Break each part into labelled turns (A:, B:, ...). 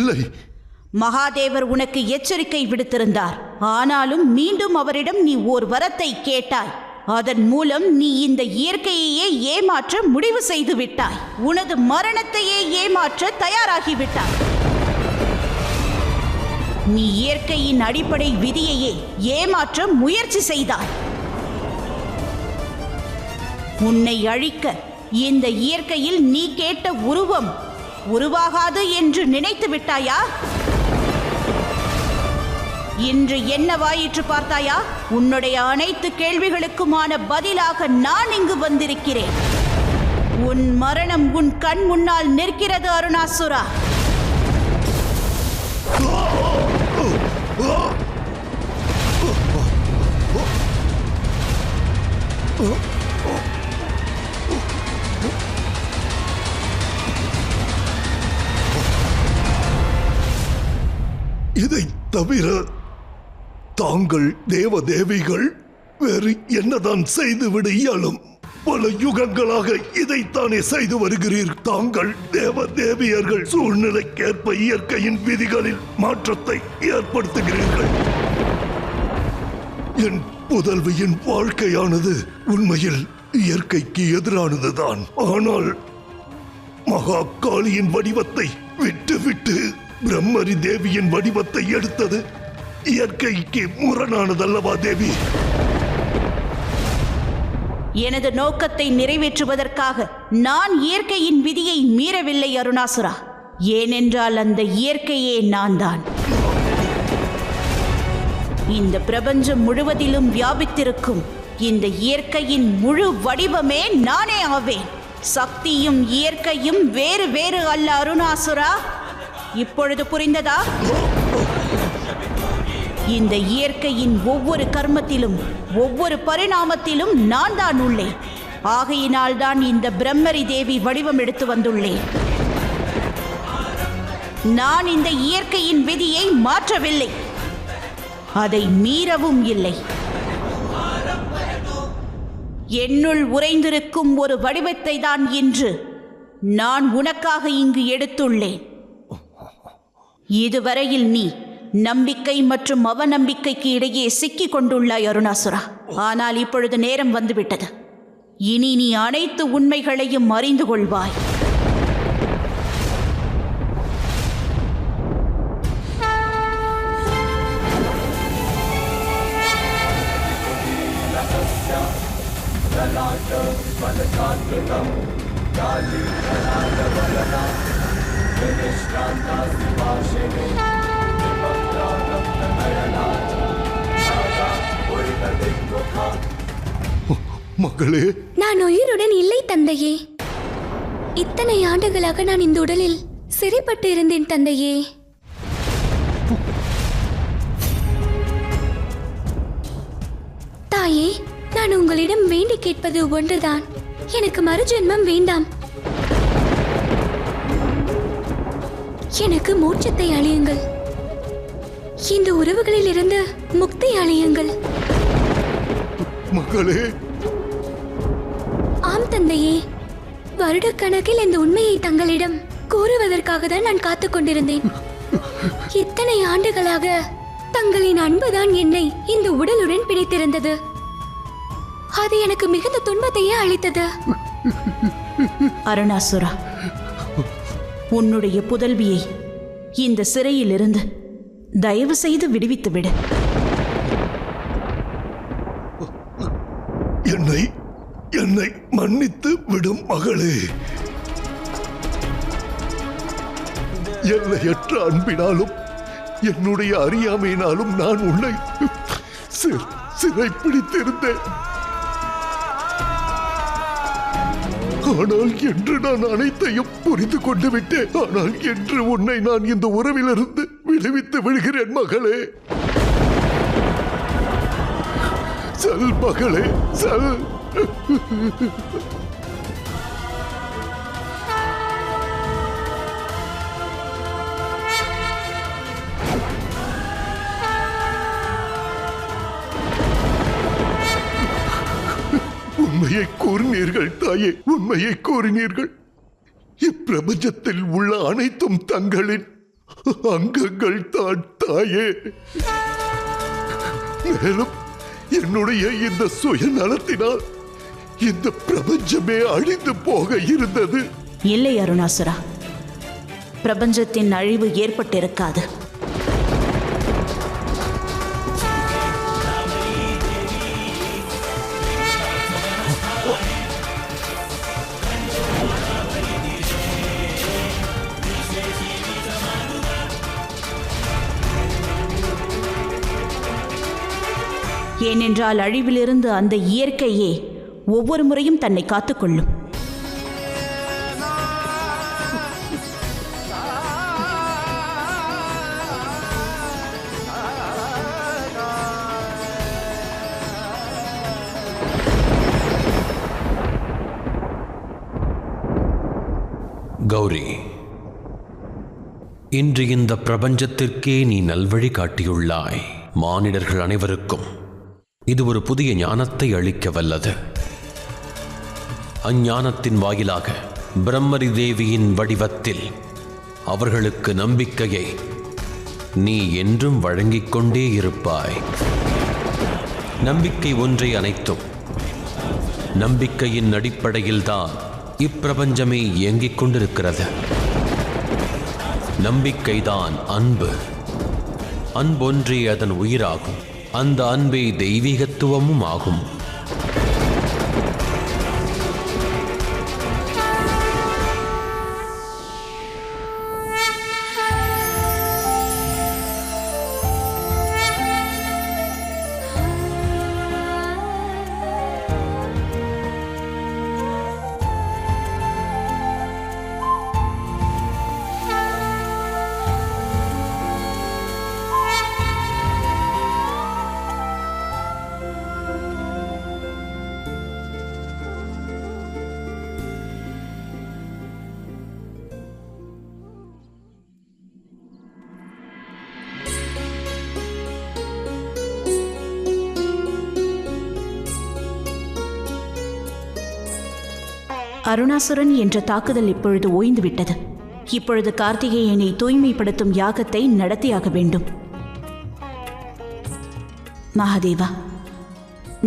A: இல்லை.
B: மகாதேவர் உனக்கு எச்சரிக்கை விடுத்திருந்தார். ஆனாலும் மீண்டும் அவரிடம் நீ ஓர் வரத்தை கேட்டாய். அதன் மூலம் நீ இந்த இயற்கையையே ஏமாற்ற முடிவு செய்து விட்டாய். உனது மரணத்தையே ஏமாற்ற தயாராகிவிட்டாய். நீ இயற்கையின் அடிப்படை விதியையே ஏமாற்ற முயற்சி செய்தாய். உன்னை அழிக்க இந்த இயற்கையில் நீ கேட்ட உருவம் உருவாகாது என்று நினைத்து விட்டாயா? இன்று என்னவாயிற்று பார்த்தாயா? உன்னுடைய அனைத்து கேள்விகளுக்குமான பதிலாக நான் இங்கு வந்திருக்கிறேன். உன் மரணம் உன் கண் முன்னால் நிற்கிறது அருணாசுரா.
A: இதை தவிர தாங்கள் தேவதேவிகள் வேறு என்னதான் செய்துவிட இயலும்? பல யுகங்களாக இதைத்தானே செய்து வருகிறீர். தாங்கள் தேவதேவியர்கள் சூழ்நிலைக்கேற்ப இயற்கையின் விதிகளில் மாற்றத்தை ஏற்படுத்துகிறீர்கள். என் புதல்வியின் வாழ்க்கையானது உண்மையில் இயற்கைக்கு எதிரானதுதான். ஆனால் மகா காளியின் வடிவத்தை விட்டு பிரம்மரி தேவியின் வடிவத்தை எடுத்தது இயற்கைக்கு முரணானதல்லவா தேவி?
B: எனது நோக்கத்தை நிறைவேற்றுவதற்காக நான் இயற்கையின் விதியை மீறவில்லை அருணாசுரா. ஏனென்றால் அந்த இயற்கையே நான் தான். இந்த பிரபஞ்சம் முழுவதிலும் வியாபித்திருக்கும் இந்த இயற்கையின் முழு வடிவமே நானே ஆவேன். சக்தியும் இயற்கையும் வேறு வேறு அல்ல அருணாசுரா. இப்பொழுது புரிந்ததா? இந்த இயற்கையின் ஒவ்வொரு கர்மத்திலும் ஒவ்வொரு பரிணாமத்திலும் நான் தான் உள்ளேன். ஆகையினால் தான் இந்த பிரம்மரி தேவி வடிவம் எடுத்து வந்துள்ளேன். நான் இந்த இயற்கையின் விதியை மாற்றவில்லை, அதை மீறவும் இல்லை. என்னுள் உறைந்திருக்கும் ஒரு வடிவத்தை தான் இன்று நான் உனக்காக இங்கு எடுத்துள்ளேன். இதுவரையில் நீ நம்பிக்கை மற்றும் அவநம்பிக்கைக்கு இடையே சிக்கிக் கொண்டுள்ளாய் அருணாசுரா. ஆனால் இப்பொழுது நேரம் வந்துவிட்டது. இனி நீ அனைத்து உண்மைகளையும் அறிந்து கொள்வாய்.
A: மகளே,
C: நான் உயிருடன் இல்லை தந்தையே. இத்தனை ஆண்டுகளாக நான் இந்த உடலில் சிறைப்பட்டு இருந்தேன் தந்தையே. தாயே, நான் உங்களிடம் வேண்டி கேட்பது ஒன்றுதான். எனக்கு மறுஜென்மம் வேண்டாம். எனக்கு மோட்சத்தை அழியுங்கள். இந்த உறவுகளில் இருந்து முக்தி அழியுங்கள்.
A: மகளே.
C: ஆம் தந்தையே, வருடக்கணக்கில் இந்த உண்மையை தங்களிடம் கூறுவதற்காக தான் நான் காத்துக் கொண்டிருந்தேன். இத்தனை ஆண்டுகளாக தங்களின் அன்புதான் என்னை இந்த உடலுடன் பிடித்திருந்தது. அது எனக்கு மிகுந்த துன்பத்தையே அளித்தது.
B: அருணாசுரா, உன்னுடைய புதல்வியை இந்த சிறையிலிருந்து தயவு செய்து விடுவித்து விடு.
A: என்னை மன்னித்து விடும் மகளே. எல்லையற்ற அன்பினாலும் என்னுடைய அறியாமையினாலும் நான் உன்னை சிறைப்பிடித்திருந்தேன். ஆனால் என்று நான் அனைத்தையும் புரிந்து கொண்டு விட்டேன். ஆனால் என்று உன்னை நான் இந்த உறவிலிருந்து விடுவித்து விடுகிறேன் மகளே. செல் மகளே, செல். உண்மையை கூறினீர்கள் தாயே, உண்மையை கூறினீர்கள். இப்பிரபஞ்சத்தில் உள்ள அனைத்தும் தங்களின் அங்கங்கள் தான் தாயே. மேலும் என்னுடைய இந்த சுயநலத்தினால் இந்த பிரபஞ்சமே அழிந்து போக இருந்தது.
B: இல்லை அருணாசுரா, பிரபஞ்சத்தின் அழிவு ஏற்பட்டிருக்காது. ஏனென்றால் அழிவிலிருந்து அந்த இயற்கையே ஒவ்வொரு முறையும் தன்னை காத்துக்கொள்ளும்.
D: கௌரி, இன்று இந்த பிரபஞ்சத்திற்கே நீ நல்வழி காட்டியுள்ளாய். மானிடர்கள் அனைவருக்கும் இது ஒரு புதிய ஞானத்தை அளிக்க வல்லது. அஞ்ஞானத்தின் வாயிலாக பிரம்மரி தேவியின் வடிவத்தில் அவர்களுக்கு நம்பிக்கையை நீ என்றும் வழங்கிக் கொண்டே இருப்பாய். நம்பிக்கை ஒன்றே அனைத்தும். நம்பிக்கையின் அடிப்படையில்தான் இப்பிரபஞ்சமே இயங்கிக் கொண்டிருக்கிறது. நம்பிக்கைதான் அன்பு. அன்பொன்றே அதன் உயிராகும். அந்த அன்பே தெய்வீகத்துவமும் ஆகும்.
B: அருணாசுரன் என்ற தாக்குதல் இப்பொழுது ஓய்ந்துவிட்டது. இப்பொழுது கார்த்திகேயனை தூய்மைப்படுத்தும் யாகத்தை நடத்தியாக வேண்டும். மகாதேவா,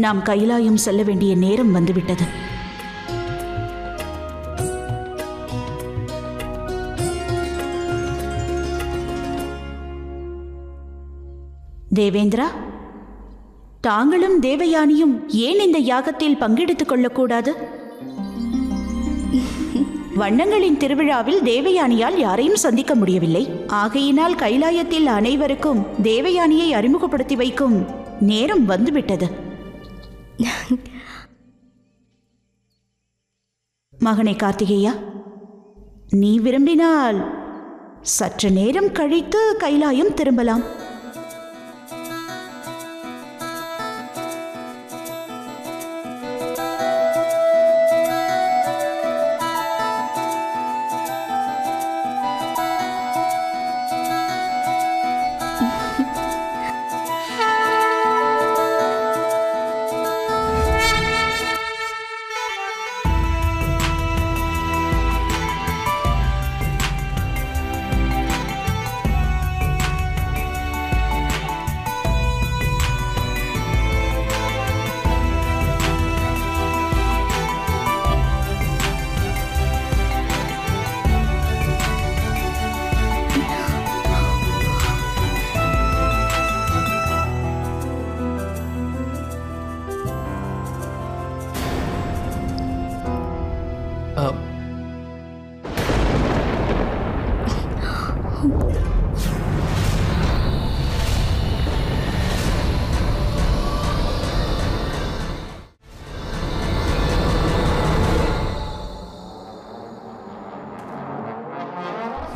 B: நாம் கைலாயம் செல்ல வேண்டிய நேரம் வந்துவிட்டது. தேவேந்திரா, தாங்களும் தேவயானியும் ஏன் இந்த யாகத்தில் பங்கெடுத்துக் கொள்ளக்கூடாது? வண்ணங்களின் திருவிழாவில் தேவயானியால் யாரையும் சந்திக்க முடியவில்லை. ஆகையினால் கைலாயத்தில் அனைவருக்கும் தேவயானியை அறிமுகப்படுத்தி வைக்கும் நேரம் வந்துவிட்டது. மகனே கார்த்திகேயா, நீ விரும்பினால் சற்று நேரம் கழித்து கைலாயம் திரும்பலாம்.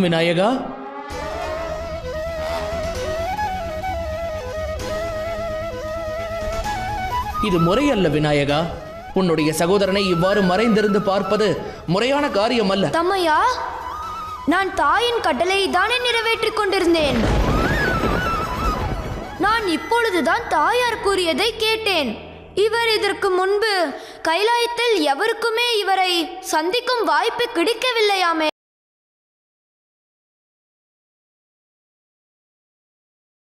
E: விநாயகா, இது முறையல்ல விநாயகா. உன்னுடைய சகோதரனை இவ்வாறு மறைந்திருந்து பார்ப்பது முறையான காரியம் அல்ல.
C: தம்மையா, நான் தாயின் கட்டளையை தானே நிறைவேற்றிக் கொண்டிருந்தேன். நான் இப்பொழுதுதான் தாயார் கூறியதை கேட்டேன். இவர் இதற்கு முன்பு கைலாயத்தில் எவருக்குமே இவரை சந்திக்கும் வாய்ப்பு கிடைக்கவில்லையாமே.